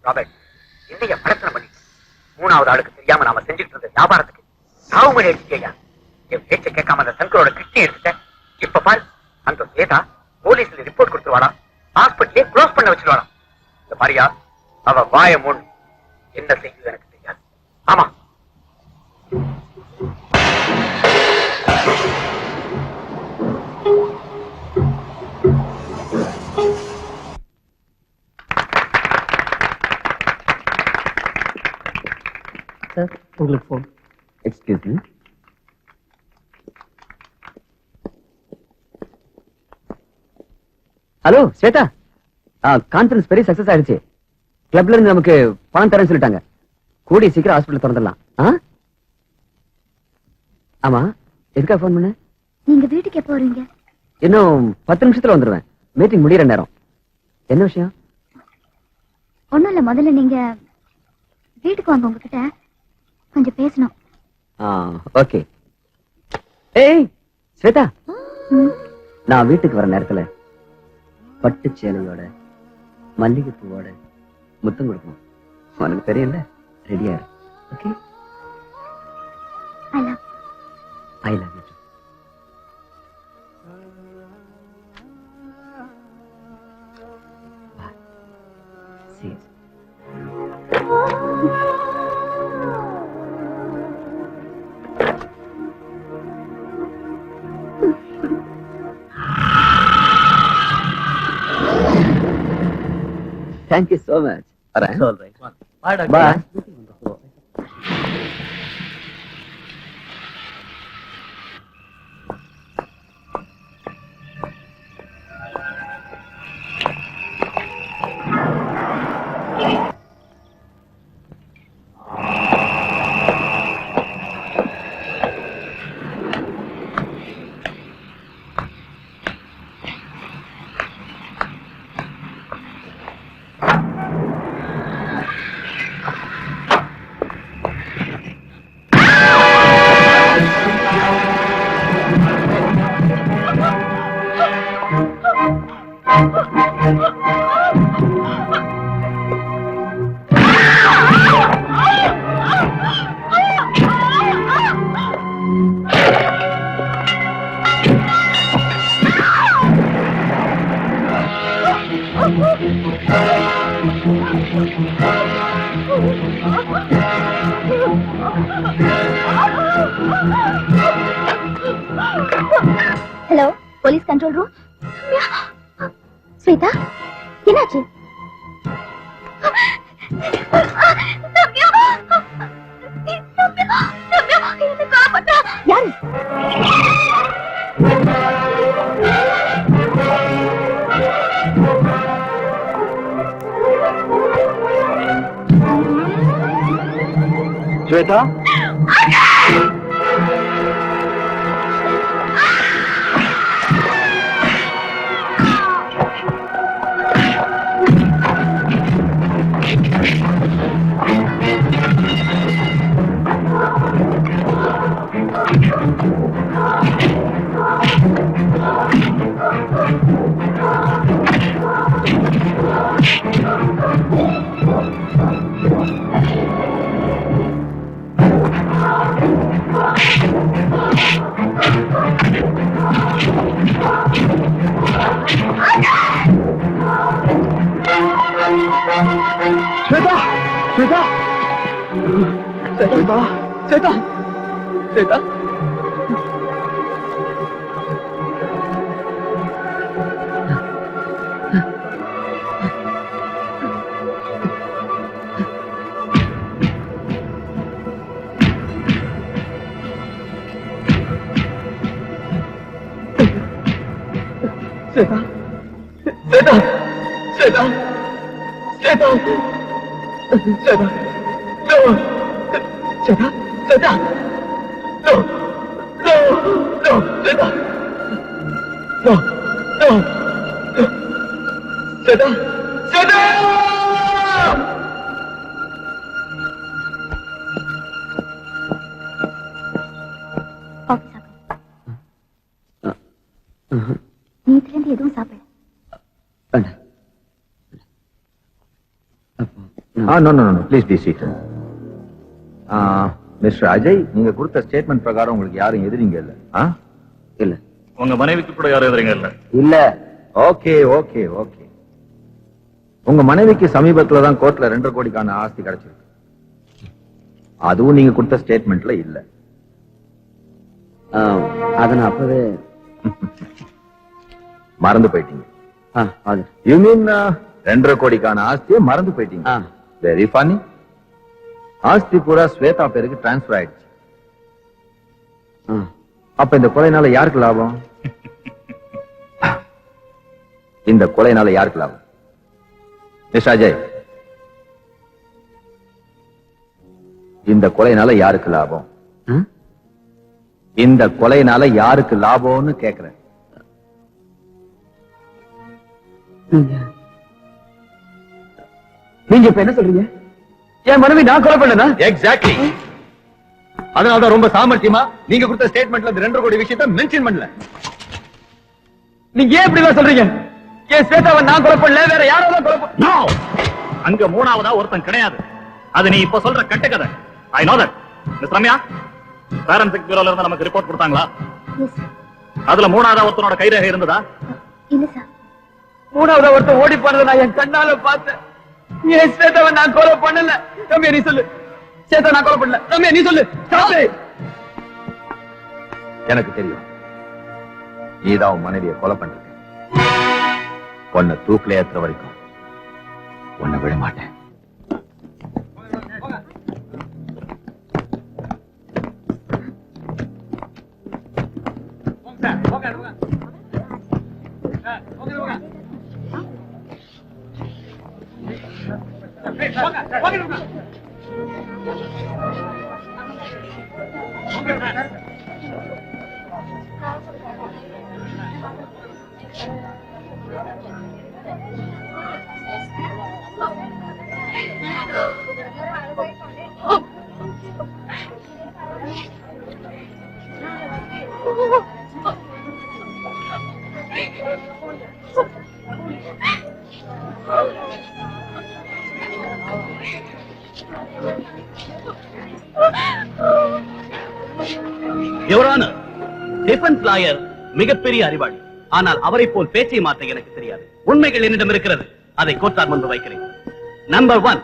Robert, என்னைய பிரச்சனை பண்ணி மூணாவது ஆளுக்கு தெரியாம நாம செஞ்சுட்டு இருந்த வியாபாரத்துக்கு சாவுமணி அடிச்சியா? என் பேச்ச கேட்காம அந்த சங்கரோட கிட்னி எடுத்துட்டேன். இப்ப பாரு, அந்த ஸ்வேதா போலீஸ்ல ரிப்போர்ட் கொடுத்துருவானா, ஹாஸ்பிட்டலே க்ளோஸ் பண்ண வச்சிருவானா. இந்த மாதிரியா அவ வாய மூணு என்ன செய்யுது எனக்கு தெரியாது. ஆமா, சார் உங்களுக்கு phone. Excuse me. Hello Shweta, conference பெரிய சக்சஸ் ஆயிடுச்சு. கிளப்ல இருந்து நமக்கு பணம் தரேன்னு சொல்லிட்டாங்க. கூடிய சீக்கிரம் ஹாஸ்பிட்டல் திறந்துடலாம். ஆமா, எதுக்காக போன் பண்ண? நீங்க வீட்டுக்கு எப்போ வருவீங்க? இன்னும் 10 நிமிஷத்துல வந்துருவேன். மீட்டிங் முடியற நேரம். என்ன விஷயம்? ஒண்ணும் இல்ல, முதல்ல நீங்க வீட்டுக்கு வாங்க, உங்ககிட்ட கொஞ்சம் பேசணும். ஓகே. ஏய் ஸ்வேதா, நான் வீட்டுக்கு வர நேரத்துல பட்டு சேலையோட மல்லிகை பூவோட முத்தம் கொடுக்கணும். உனக்கு தெரியல, ரெடியா இரு. Okay, I love you. See you. Thank you so much. All right. All right. Bye, doctor. Bye. Hello, police control room. Shweta, என்னாச்சு? யாரு? Shweta, Shweta, Shweta, Shweta, Shweta. Sweta! Sweta! Sweta! Sweta! No! Sweta! Sweta! No! No! No! Sweta! No! No! Sweta! Sweta! நீ இதுல இருந்து எதுவும் சாப்பிட. அப்போ no no no please be seat. Mister Ajay, நீங்க கொடுத்த ஸ்டேட்மெண்ட் பிரகாரம் உங்களுக்கு யாரும் எதிரிங்க இல்ல? இல்ல. உங்க மனைவிக்கு கூட யாரும் எதிரிங்க இல்ல? இல்ல. Okay okay okay. உங்க மனைவிக்கு சமீபத்துல தான் கோர்ட்ல 2.5 கோடிக்கான ஆஸ்தி கிடைச்சிருக்கு. அதுவும் நீங்க கொடுத்த ஸ்டேட்மெண்ட்ல இல்ல. அத நான் அப்பவே மறந்து போயிட்டீங்க. அது யூ மீன் 2.5 கோடிக்கான ஆஸ்தியை மறந்து போயிட்டீங்க? Very funny. ஆஸ்தி பூரா ஸ்வேதா பேருக்கு டிரான்ஸ்பர் ஆயிடுச்சு. அப்ப இந்த கொலைனால யாருக்கு லாபம்? இந்த கொலைனால யாருக்கு லாபம்? மிஸ் அஜய், இந்த கொலைனால யாருக்கு லாபம்? இந்த கொலைனால யாருக்கு லாபம்னு கேக்குறேன். நீங்க இப்ப என்ன சொல்றீங்க? என் மனைவி நான் கொலை பண்ணனா? எக்ஸாக்ட்லி. அதனாலதான் ரொம்ப சாமர்த்தியமா நீங்க கொடுத்த ஸ்டேட்மெண்ட்ல 2.5 கோடி விஷயத்தை மென்ஷன் பண்ணல. நீங்க ஏன் இப்படி சொல்றீங்க? என் ஸ்வேதாவை நான் கொலை பண்ணல, வேற யாரோ தான் கொலை பண்ண. அங்க மூணாவதா ஒருத்தன் கிடையாது. அது நீ இப்ப சொல்ற கட்டுக்கதை. I know that. Miss Ramya, forensic பியூரோல இருந்து நமக்கு ரிப்போர்ட் கொடுத்தாங்களா? அதுல மூணாவதா ஒருத்தனோட கைரேகை இருந்ததா? இல்ல சார். மூணாவதா ஒருத்தன் ஓடி போனதை நான் என் கண்ணால பார்த்தேன். என் ஸ்வேதாவை நான் கொலை பண்ணல. ரம்யா நீ சொல்லு. ஸ்வேதா நான் கொலை பண்ணல. ரம்யா நீ சொல்லு. எனக்கு தெரியும் நீதான் உன் மனைவியை கொலை பண்ற. உன்னை தூக்கில ஏத்துற வரைக்கும் உன்னை விட மாட்டேன். டிஃபென்ஸ் லாயர் மிகப்பெரிய அறிவாளி. ஆனால் அவரை போல் பேச்சை மாற்ற எனக்கு தெரியாது. உண்மைகள் என்னிடம் இருக்கிறது. அதை கோர்ட்டார் முன்பு வைக்கிறேன். நம்பர் 1,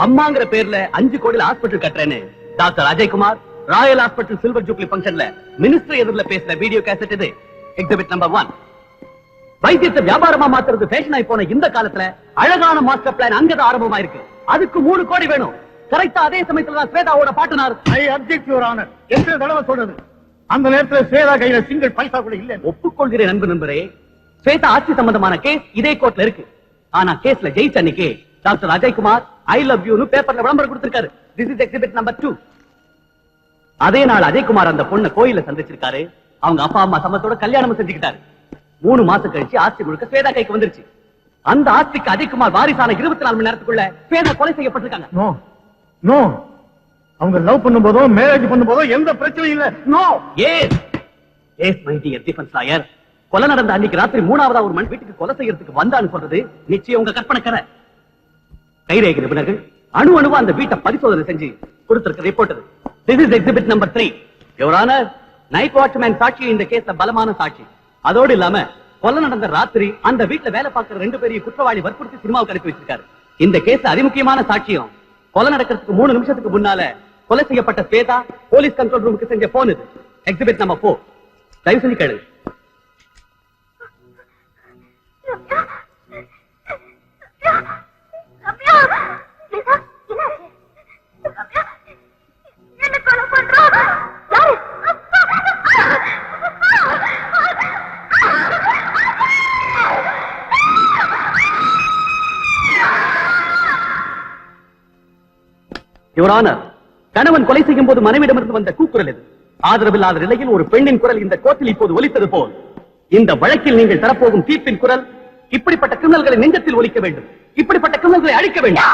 அம்மாங்கிற பேர்ல 5 கோடியில் ஹாஸ்பிட்டல் கட்டுறேன்னு doctor Ajay Kumar Royal hospital silver jubilee பங்கன்ல மினிஸ்டர் எதிரில பேசின வீடியோ கேசட் இது. Exhibit number 1. வைத்தியத்தை வியாபாரமா மாத்துறது ஃபேஷன் ஆகி போன இந்த காலத்துல அழகான மாஸ்டர் பிளான் அங்கதான் ஆரம்பமாயிருக்கு. அதுக்கு 3 கோடி வேணும். கரெக்டா அதே சமயத்துல தான் ஸ்வேதாவோட பாட்டனார். ஐ அப்ஜெக்ட் யுவர் ஆனர். எத்தனை தடவை சொல்றது? அந்த நேரத்தில் ஸ்வேதா கையில சிங்கிள் பைசா கூட இல்ல. ஒப்புக்கொள்கிறேன் நண்பரே. ஸ்வேதா ஆட்சி சம்பந்தமான கேஸ் இதே கோர்ட்ல இருக்கு. ஆனா கேஸ்ல ஜெயிச்ச அன்னைக்கு doctor Ajaykumar I love you பேப்பர்ல விளம்பரம் கொடுத்திருக்காரு. This is exhibit number 2. அதே நாள் அஜய்குமார் அந்த பொண்ணை கோயில சந்திச்சிருக்காரு. அவங்க அப்பா அம்மா சம்மத்தோட கல்யாணம் செஞ்சுக்கிட்டாரு. 3 மாசம் கழிச்சு ஆஸ்தி முழுக்க ஸ்வேதா கைக்கு வந்துருச்சு. அந்த ஆஸ்திக்கு அஜய்குமார் வாரிசான 24 மணி நேரத்துக்குள்ள ஸ்வேதா கொலை செய்யப்பட்டிருக்காங்க. நோ நோ, அவங்க லவ் பண்ணும்போதோ மேரேஜ் பண்ணும்போதோ எந்த பிரச்சனையும் இல்ல. No. Yes yes my dear defence lawyer. கொலை நடந்த அன்னைக்கு ராத்திரி 3ஆவதா ஒரு மண் வீட்டுக்கு கொலை செய்யறதுக்கு வந்தான்னு சொல்றது நிச்சயம் உங்க கற்பனை கரை. கைரேகை நிபுணர்கள் அணு அணுவா அந்த வீட்டை பரிசோதனை செஞ்சு கொடுத்திருக்க ரிப்போர்ட் இது. This is exhibit number 3. Your honour, night watchman சாட்சி இந்த கேஸ்ல பலமான சாட்சி. அதோடு இல்லாம கொலை நடந்த ராத்திரி அந்த வீட்டுல வேலை பார்க்கிற 2 பேரையும் குற்றவாளி வற்புறுத்தி சினிமாவுக்கு அனுப்பி வச்சிருக்காரு. இந்த கேஸ் அதிமுக்கியமான சாட்சியம். கொலை நடக்கிறதுக்கு 3 நிமிஷத்துக்கு முன்னால கொலை செய்யப்பட்ட ஸ்வேதா போலீஸ் கண்ட்ரோல் ரூமுக்கு செஞ்ச போன் இது. Exhibit number 4. தயவு செஞ்சு கேளுங்க. யுவர் ஆனர், கணவன் கொலை செய்யும் போது மனைவிடமிருந்து வந்த கூக்குரல் இது. ஆதரவில்லாத நிலையில் ஒரு பெண்ணின் குரல் இந்த கோர்ட்டில் இப்போது ஒலித்தது போல் இந்த வழக்கில் நீங்கள் தரப்போகும் தீர்ப்பின் குரல் இப்படிப்பட்ட கிரிமினல்களை நெஞ்சத்தில் ஒலிக்க வேண்டும். இப்படிப்பட்ட கிரிமினல்களை அழிக்க வேண்டும்.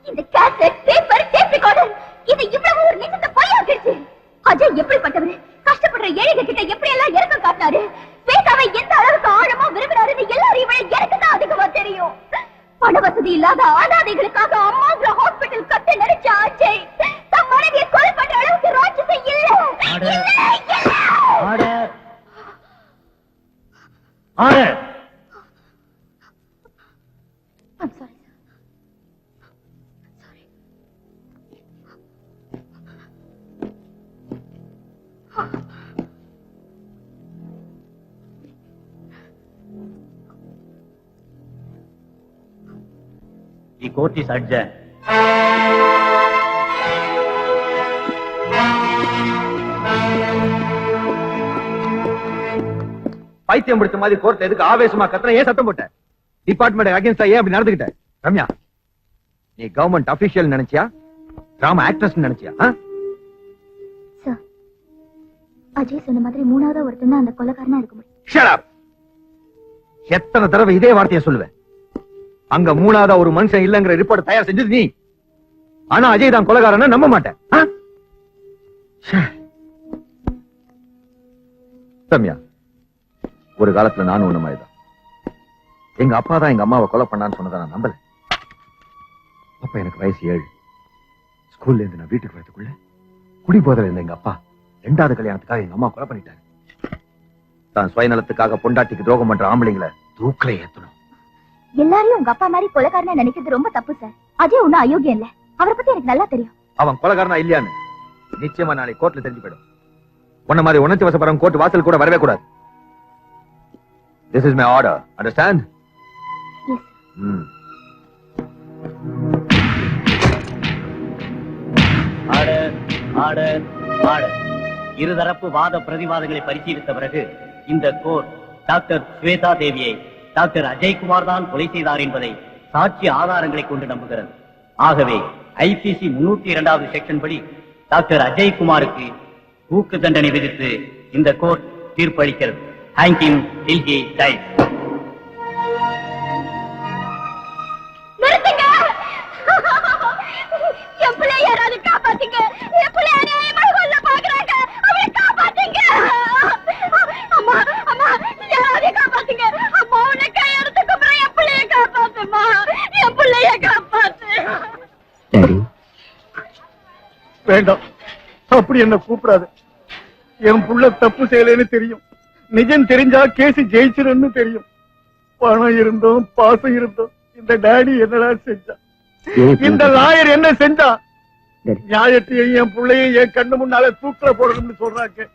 இந்த கேசட் பேப்பர் டேப் ரெக்கார்டர் இது இவ்வளவு ஒரு நிமிஷத்தை போயாக்கிடுச்சு. அஜய் எப்படிப்பட்டவர்? கஷ்டப்படுற ஏழைகள் கிட்ட எப்படி எல்லாம் இறக்கம் காட்டினாரு. ஸ்வேதாவை எந்த அளவுக்கு ஆழமா விரும்பினாருன்னு எல்லாரும் இவளை எனக்கு தான் அதிகமா தெரியும். இல்லாத அனாதைகளுக்காக அம்மாங்கிற ஹாஸ்பிட்டல் கட்ட நினைச்ச அஜய் தம் மனைவியை கொலை பண்ற அளவுக்கு ராட்சசம் இல்ல. Order order I'm sorry, sir. Sorry. The court is adjourned. பைத்தியம் பிடிச்ச மாதிரி கோர்ட்ல எதுக்கு ஆவேசமா கத்துற? ஏன் சத்தம் போட்ட? டிபார்ட்மெண்ட் அகைன்ஸ்டா ஏன் அப்படி நடந்துகிட்ட? ரம்யா, நீ கவர்மெண்ட் அபிஷியல் நினைச்சியா, டிராமா ஆக்ட்ரஸ் நினைச்சியா? சார், அஜய் சொன்ன மாதிரி மூணாவது ஒருத்தன் தான் அந்த கொலைகாரனா இருக்க முடியும். Shut up. எத்தனை தடவை இதே வார்த்தையை சொல்லுவேன்? அங்க மூணாவதா ஒரு மனுஷன் இல்லங்கிற ரிப்போர்ட் தயார் செஞ்சது நீ. ஆனா அஜய் தான் கொலைகாரனா நம்ப மாட்டேன். ரம்யா, ஒரு காலத்துல நானும் ஒண்ணு மாதிரிதான். எங்க அப்பா தான் எங்க அம்மாவை கொலை பண்ணான்னு சொன்னதை நான் நம்பல. அப்ப எனக்கு வயசு 7. ஸ்கூல்ல இருந்து நான் வீட்டுக்கு வரதுக்குள்ள குடி போதையில இருந்த எங்க அப்பா 2வது கல்யாணத்துக்காக எங்க அம்மா கொலை பண்ணிட்டாரு. தான் சுயநலத்துக்காக பொண்டாட்டிக்கு துரோகம் பண்ற ஆம்பளைங்களை தூக்கில ஏத்தணும். எல்லாரையும் உங்க அப்பா மாதிரி கொலைகாரனா நினைக்கிறது ரொம்ப தப்பு சார். அஜய் ஒன்னும் அயோக்கியம் இல்ல. அவரை பத்தி எனக்கு நல்லா தெரியும். அவன் கொலைகாரனா இல்லையான்னு நிச்சயமா நாளைக்கு கோர்ட்ல தெரிஞ்சு போயிடும். உன்ன மாதிரி உணர்ச்சி வசப்படுறவங்க கோர்ட் வாசல் கூட வரவே கூடாது. This is my order. Understand? Yes. Order order order. இருதரப்பு வாத பிரதிவாதங்களை பரிசீலித்த பிறகு இந்த கோர்ட் டாக்டர் ஸ்வேதா தேவியை டாக்டர் அஜய்குமார் தான் கொலை செய்தார் என்பதை சாட்சி ஆதாரங்களை கொண்டு நம்புகிறது. ஆகவே ஐபிசி 302வது செக்ஷன் படி டாக்டர் அஜய்குமாருக்கு தூக்கு தண்டனை விதித்து இந்த court தீர்ப்பளிக்கிறது. Hang him till he dies. நிறுத்துங்க. என் பிள்ளைய யாராவது காப்பாத்துங்க. என் பிள்ளைய அநியாயமா கொல்ல பாக்குறாங்க. அவளை காப்பாத்துங்க. அம்மா அம்மா யாராவது காப்பாத்துங்க. அம்மா உன்னை கையெடுத்து கும்பிடுற என் பிள்ளைய காப்பாத்துமா. என் பிள்ளைய காப்பாத்து. வேண்டாம், அப்படி என்ன கூப்பிடாது. என் புள்ள தப்பு செய்யலன்னு தெரியும். நிஜம் தெரிஞ்சா கேஸ் ஜெயிச்சிருன்னு தெரியும். பணம் இருந்தோம், பாசம் இருந்தோம். இந்த டாடி என்னடா செஞ்சா? இந்த லாயர் என்ன செஞ்சா? நியாயத்தையும் என் பிள்ளையும் என் கண்ணு முன்னால தூக்கில போடணும்னு சொல்றாங்க.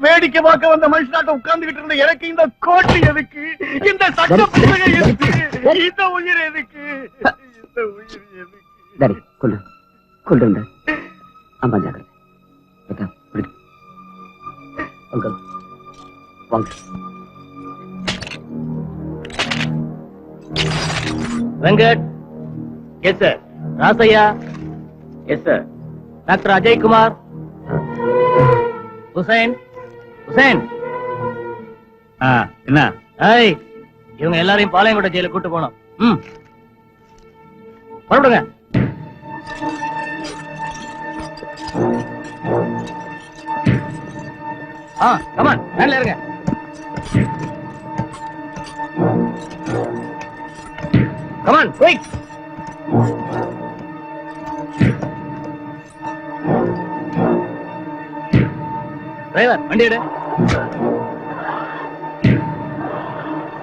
வேடிக்கை பார்க்க வந்த மனுஷனாட்ட உட்கார்ந்துகிட்டு இருந்த எனக்கு இந்த கோட்டு எதுக்கு? இந்த சட்ட புத்தகம் எதுக்கு? இந்த உயிர் எதுக்கு? இந்த உயிர் எதுக்கு? கொண்டு அம்மா ஜாக்கிரதை. அங்கிள் வாங்க. Venkat. Yes sir. Rasaiah. Yes sir. Doctor Ajaykumar. Hussain. Hussain. என்ன? ஏய், இவங்க எல்லாரையும் பாளையங்கோட்டை ஜெயில கூட்டு போனோம். புறப்படுங்க. கமான், வேன்ல இருங்க. Come on, quick. டிரைவர், வண்டி எடு.